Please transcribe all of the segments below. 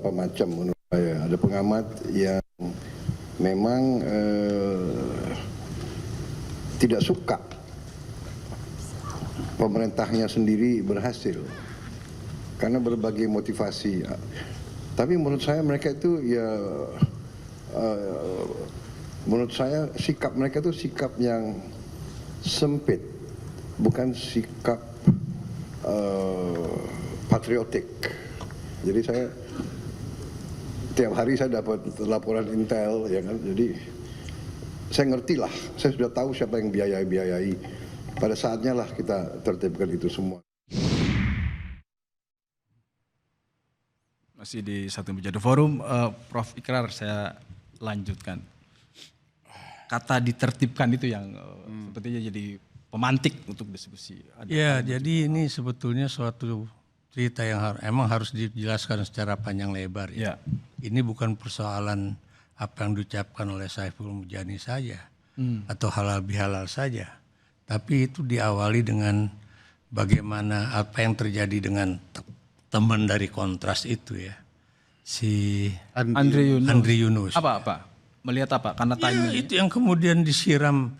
beberapa macam menurut saya. Ada pengamat yang memang tidak suka pemerintahnya sendiri berhasil karena berbagai motivasi. Tapi menurut saya mereka itu ya, menurut saya sikap mereka itu sikap yang sempit, bukan sikap patriotik. Jadi saya tiap hari saya dapat laporan intel, ya kan. Jadi saya ngerti lah, saya sudah tahu siapa yang biayai. Pada saatnya lah kita tertibkan itu semua. Masih di Satu Meja The Forum, Prof. Ikrar, saya lanjutkan. Kata ditertibkan itu yang sepertinya jadi pemantik untuk diskusi. Ya, jadi ini sebetulnya suatu cerita yang emang harus dijelaskan secara panjang lebar. Ya. Ini bukan persoalan apa yang diucapkan oleh Saiful Mujani saja atau halal bihalal saja, tapi itu diawali dengan bagaimana apa yang terjadi dengan teman dari Kontras itu ya, si Andri Yunus. Apa? Melihat apa? Karena ya, itu yang kemudian disiram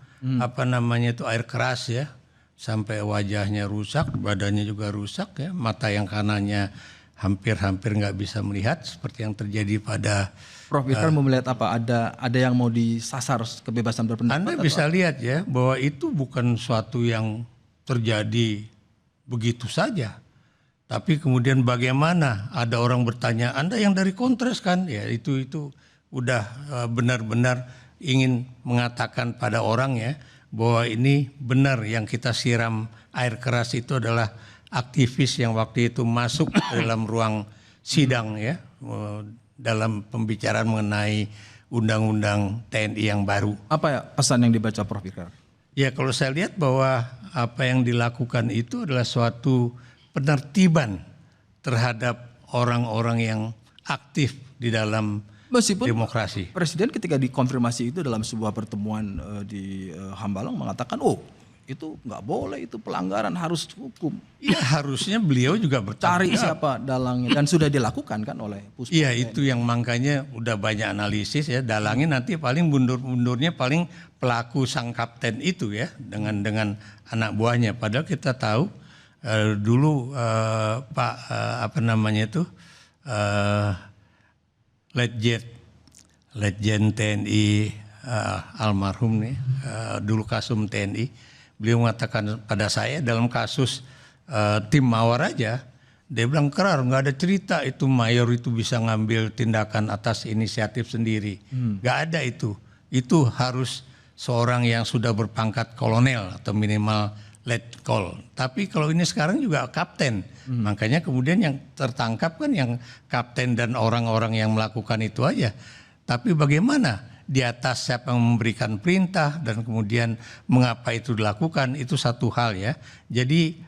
air keras ya, sampai wajahnya rusak, badannya juga rusak ya, mata yang kanannya hampir nggak bisa melihat seperti yang terjadi pada. Prof. Ikrar mau melihat apa? Ada yang mau disasar kebebasan berpendapat? Anda bisa lihat ya bahwa itu bukan suatu yang terjadi begitu saja. Tapi kemudian bagaimana ada orang bertanya, Anda yang dari Kontras kan? Ya itu udah benar-benar ingin mengatakan pada orang ya bahwa ini benar yang kita siram air keras itu adalah aktivis yang waktu itu masuk ke dalam ruang sidang ya, dalam pembicaraan mengenai undang-undang TNI yang baru. Apa ya pesan yang dibaca Prof. Ikrar? Ya kalau saya lihat bahwa apa yang dilakukan itu adalah suatu penertiban terhadap orang-orang yang aktif di dalam meskipun demokrasi. Presiden ketika dikonfirmasi itu dalam sebuah pertemuan di Hambalang mengatakan, itu nggak boleh, itu pelanggaran, harus hukum. Iya harusnya beliau juga cari siapa dalangnya, dan sudah dilakukan kan oleh Puspa. Iya itu yang makanya udah banyak analisis ya, dalangnya nanti paling mundurnya paling pelaku sang kapten itu ya dengan anak buahnya. Padahal kita tahu dulu Pak Letjen TNI almarhum nih, dulu Kasum TNI, beliau mengatakan pada saya dalam kasus tim Mawar aja, dia bilang Kerar nggak ada cerita itu mayor itu bisa ngambil tindakan atas inisiatif sendiri, nggak ada itu harus seorang yang sudah berpangkat kolonel atau minimal letkol. Tapi kalau ini sekarang juga kapten, makanya kemudian yang tertangkap kan yang kapten dan orang-orang yang melakukan itu aja. Tapi bagaimana di atas siapa yang memberikan perintah dan kemudian mengapa itu dilakukan, itu satu hal ya. Jadi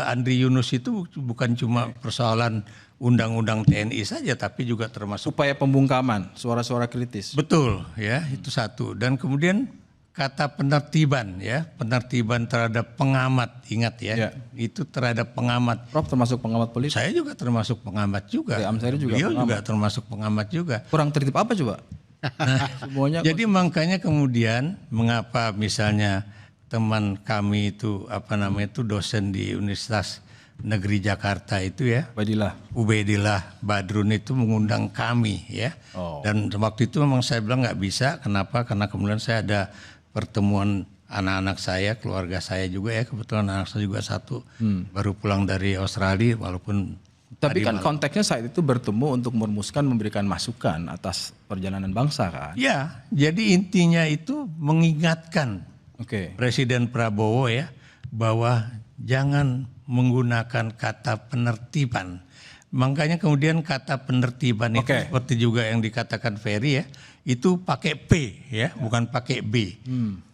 Andri Yunus itu bukan cuma persoalan undang-undang TNI saja, tapi juga termasuk upaya pembungkaman suara-suara kritis. Betul ya, itu satu. Dan kemudian kata penertiban ya, penertiban terhadap pengamat, ingat ya, itu terhadap pengamat. Prof termasuk pengamat politik? Saya juga termasuk pengamat juga. Beliau juga termasuk pengamat juga. Kurang tertib apa coba? Semuanya jadi makanya kemudian mengapa misalnya teman kami itu dosen di Universitas Negeri Jakarta itu ya, Ubaidillah Badrun itu mengundang kami ya. Dan waktu itu memang saya bilang nggak bisa, kenapa? Karena kemudian saya ada pertemuan anak-anak saya, keluarga saya juga ya, kebetulan anak saya juga satu baru pulang dari Australia walaupun. Tapi kan konteksnya saat itu bertemu untuk merumuskan, memberikan masukan atas perjalanan bangsa kan? Ya, jadi intinya itu mengingatkan Presiden Prabowo ya bahwa jangan menggunakan kata penertiban. Makanya kemudian kata penertiban itu seperti juga yang dikatakan Ferry ya, itu pakai P ya, bukan pakai B.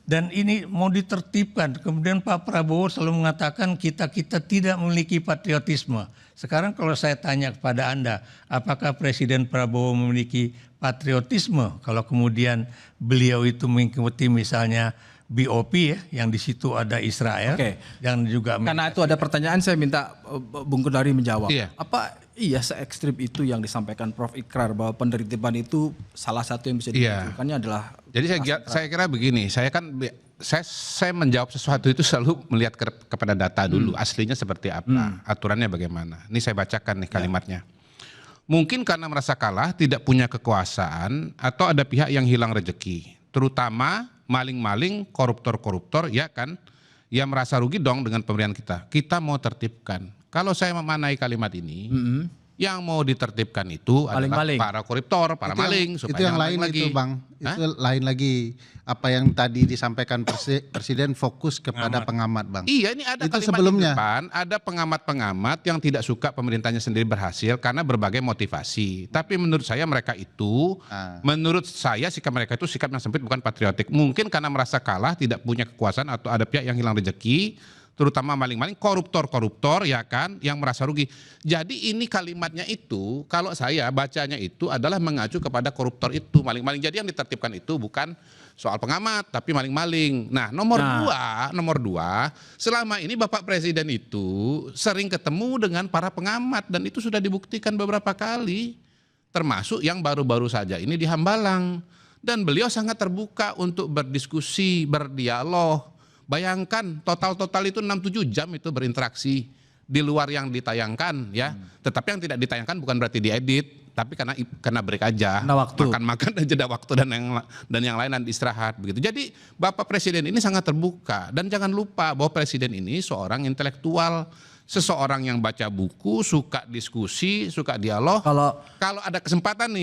Dan ini mau ditertibkan. Kemudian Pak Prabowo selalu mengatakan kita tidak memiliki patriotisme. Sekarang kalau saya tanya kepada Anda, apakah Presiden Prabowo memiliki patriotisme? Kalau kemudian beliau itu mengikuti misalnya BOP ya, yang di situ ada Israel, yang juga karena itu ada pertanyaan saya minta Bung Kodari menjawab. Apa Iya, se-ekstrim itu yang disampaikan Prof. Ikrar bahwa penertiban itu salah satu yang bisa dilakukannya adalah. Jadi saya kira begini, saya menjawab sesuatu itu selalu melihat kepada data dulu, aslinya seperti apa, aturannya bagaimana. Ini saya bacakan nih kalimatnya. Mungkin karena merasa kalah, tidak punya kekuasaan, atau ada pihak yang hilang rezeki. Terutama maling-maling, koruptor-koruptor, ya kan, yang merasa rugi dong dengan pemberian kita. Kita mau tertibkan. Kalau saya memanai kalimat ini, yang mau ditertibkan itu adalah para koruptor, para maling. Itu yang lain lagi. Itu Bang, itu lain lagi. Apa yang tadi disampaikan Presiden fokus kepada pengamat Bang. Iya, ini ada itu kalimat sebelumnya. di depan, ada pengamat-pengamat yang tidak suka pemerintahnya sendiri berhasil karena berbagai motivasi. Tapi menurut saya mereka itu, menurut saya sikap mereka itu sikap yang sempit, bukan patriotik. Mungkin karena merasa kalah, tidak punya kekuasaan, atau ada pihak yang hilang rezeki, terutama maling-maling, koruptor-koruptor, ya kan, yang merasa rugi. Jadi ini kalimatnya itu, kalau saya bacanya itu adalah mengacu kepada koruptor itu, maling-maling. Jadi yang ditertibkan itu bukan soal pengamat, tapi maling-maling. Nah, nomor dua, selama ini Bapak Presiden itu sering ketemu dengan para pengamat, dan itu sudah dibuktikan beberapa kali, termasuk yang baru-baru saja ini di Hambalang. Dan beliau sangat terbuka untuk berdiskusi, berdialog. Bayangkan total itu 6-7 jam itu berinteraksi di luar yang ditayangkan, ya. Tetapi yang tidak ditayangkan bukan berarti diedit, tapi karena break aja, makan-makan dan jeda waktu dan yang lain, dan istirahat begitu. Jadi Bapak Presiden ini sangat terbuka, dan jangan lupa bahwa Presiden ini seorang intelektual, seseorang yang baca buku, suka diskusi, suka dialog. Kalau ada kesempatan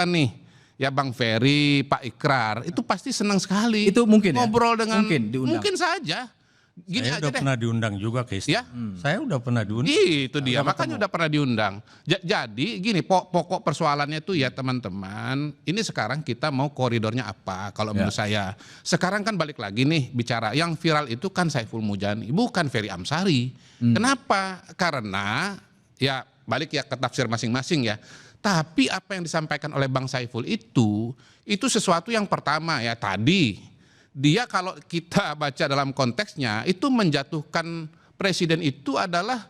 nih ya Bang Ferry, Pak Ikrar, itu pasti senang sekali. Itu mungkin ngobrol dengan diundang. Mungkin saja. Gini saya aja udah pernah diundang juga ke istana. Ya? Saya udah pernah diundang. Itu dia, makanya udah pernah diundang. Jadi gini, pokok persoalannya tuh ya teman-teman, ini sekarang kita mau koridornya apa kalau menurut saya. Sekarang kan balik lagi nih bicara, yang viral itu kan Saiful Mujani, bukan Ferry Amsari. Kenapa? Karena ya balik ya ke tafsir masing-masing ya. Tapi apa yang disampaikan oleh Bang Saiful itu sesuatu yang pertama ya tadi. Dia kalau kita baca dalam konteksnya itu menjatuhkan presiden itu adalah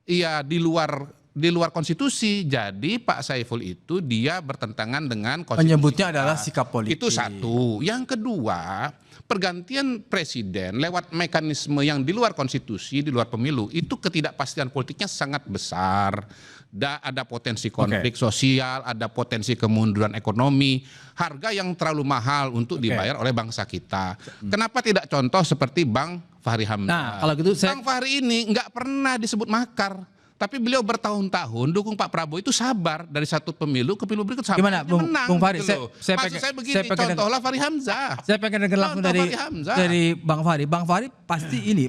ya di luar konstitusi. Jadi Pak Saiful itu dia bertentangan dengan konstitusi. Menyebutnya adalah sikap politik. Itu satu. Yang kedua, pergantian presiden lewat mekanisme yang di luar konstitusi, di luar pemilu, itu ketidakpastian politiknya sangat besar. Ada potensi konflik sosial, ada potensi kemunduran ekonomi, harga yang terlalu mahal untuk dibayar oleh bangsa kita. Kenapa tidak contoh seperti Bang Fahri Hamzah? Nah, kalau gitu Bang Fahri ini nggak pernah disebut makar, tapi beliau bertahun-tahun dukung Pak Prabowo, itu sabar dari satu pemilu ke pemilu berikut sampai gimana, Bung Fahri? Gitu. Maksud saya begini, contohlah Fahri Hamzah. Saya pengen dengar langsung dari Bang Fahri. Bang Fahri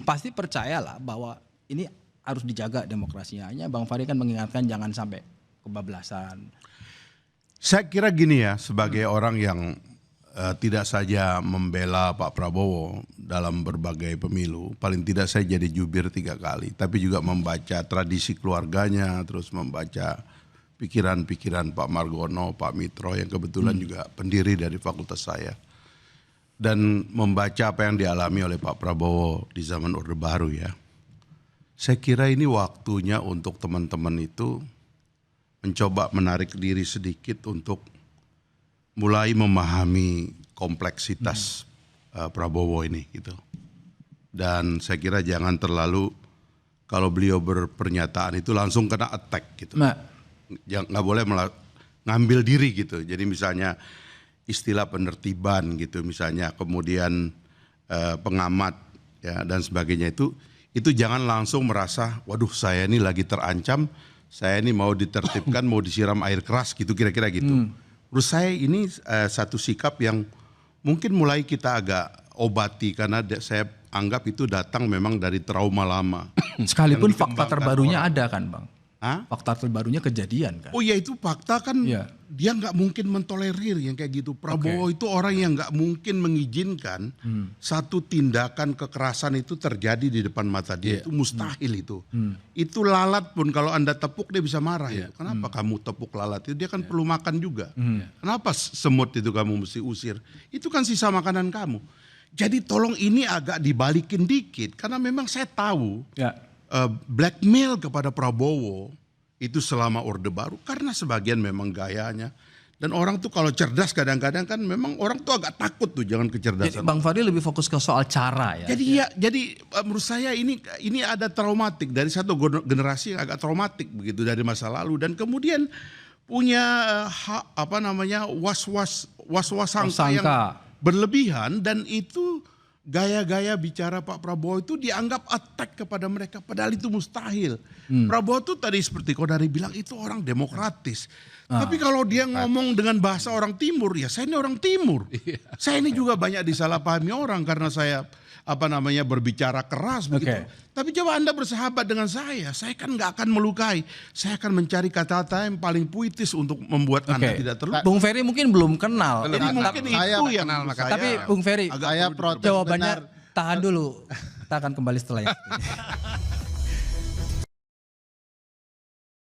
pasti percayalah bahwa ini harus dijaga demokrasinya. Hanya Bang Fahri kan mengingatkan jangan sampai kebablasan. Saya kira gini ya, sebagai orang yang tidak saja membela Pak Prabowo dalam berbagai pemilu, paling tidak saya jadi jubir 3 kali, tapi juga membaca tradisi keluarganya, terus membaca pikiran-pikiran Pak Margono, Pak Mitro yang kebetulan juga pendiri dari fakultas saya. Dan membaca apa yang dialami oleh Pak Prabowo di zaman Orde Baru ya. Saya kira ini waktunya untuk teman-teman itu mencoba menarik diri sedikit untuk mulai memahami kompleksitas Prabowo ini gitu. Dan saya kira jangan terlalu kalau beliau berpernyataan itu langsung kena attack gitu. Nggak boleh ngambil diri gitu. Jadi misalnya istilah penertiban gitu misalnya, kemudian pengamat ya dan sebagainya itu jangan langsung merasa, waduh saya ini lagi terancam, saya ini mau ditertibkan, mau disiram air keras gitu kira-kira gitu. Menurut saya ini satu sikap yang mungkin mulai kita agak obati karena saya anggap itu datang memang dari trauma lama. Sekalipun fakta terbarunya ada kan Bang? Hah? Fakta terbarunya kejadian kan? Oh ya itu fakta kan dia nggak mungkin mentolerir yang kayak gitu. Prabowo itu orang yang nggak mungkin mengizinkan satu tindakan kekerasan itu terjadi di depan mata dia. Itu mustahil itu. Itu lalat pun kalau Anda tepuk dia bisa marah. Itu. Kenapa kamu tepuk lalat itu? Dia kan perlu makan juga. Kenapa semut itu kamu mesti usir? Itu kan sisa makanan kamu. Jadi tolong ini agak dibalikin dikit karena memang saya tahu blackmail kepada Prabowo itu selama Orde Baru karena sebagian memang gayanya. Dan orang tuh kalau cerdas kadang-kadang kan memang orang tuh agak takut tuh jangan Jadi kecerdasan. Bang Fadli lebih fokus ke soal cara ya. Jadi menurut saya ini ada traumatik dari satu generasi yang agak traumatik begitu dari masa lalu dan kemudian punya was-was sangka yang berlebihan dan itu gaya-gaya bicara Pak Prabowo itu dianggap attack kepada mereka padahal itu mustahil. Prabowo tuh tadi seperti Kodari bilang itu orang demokratis. Tapi kalau dia ngomong dengan bahasa orang timur ya saya ini orang timur. Saya ini juga banyak disalahpahami orang karena saya berbicara keras begitu. Tapi coba Anda bersahabat dengan saya kan nggak akan melukai. Saya akan mencari kata-kata yang paling puitis untuk membuat Anda tidak terluka. Bung Ferry mungkin belum kenal. Jadi mungkin itu yang menurut saya Tapi Bung Ferry agak saya perlu protes jawabannya benar. tahan dulu. Kita akan kembali setelah ini.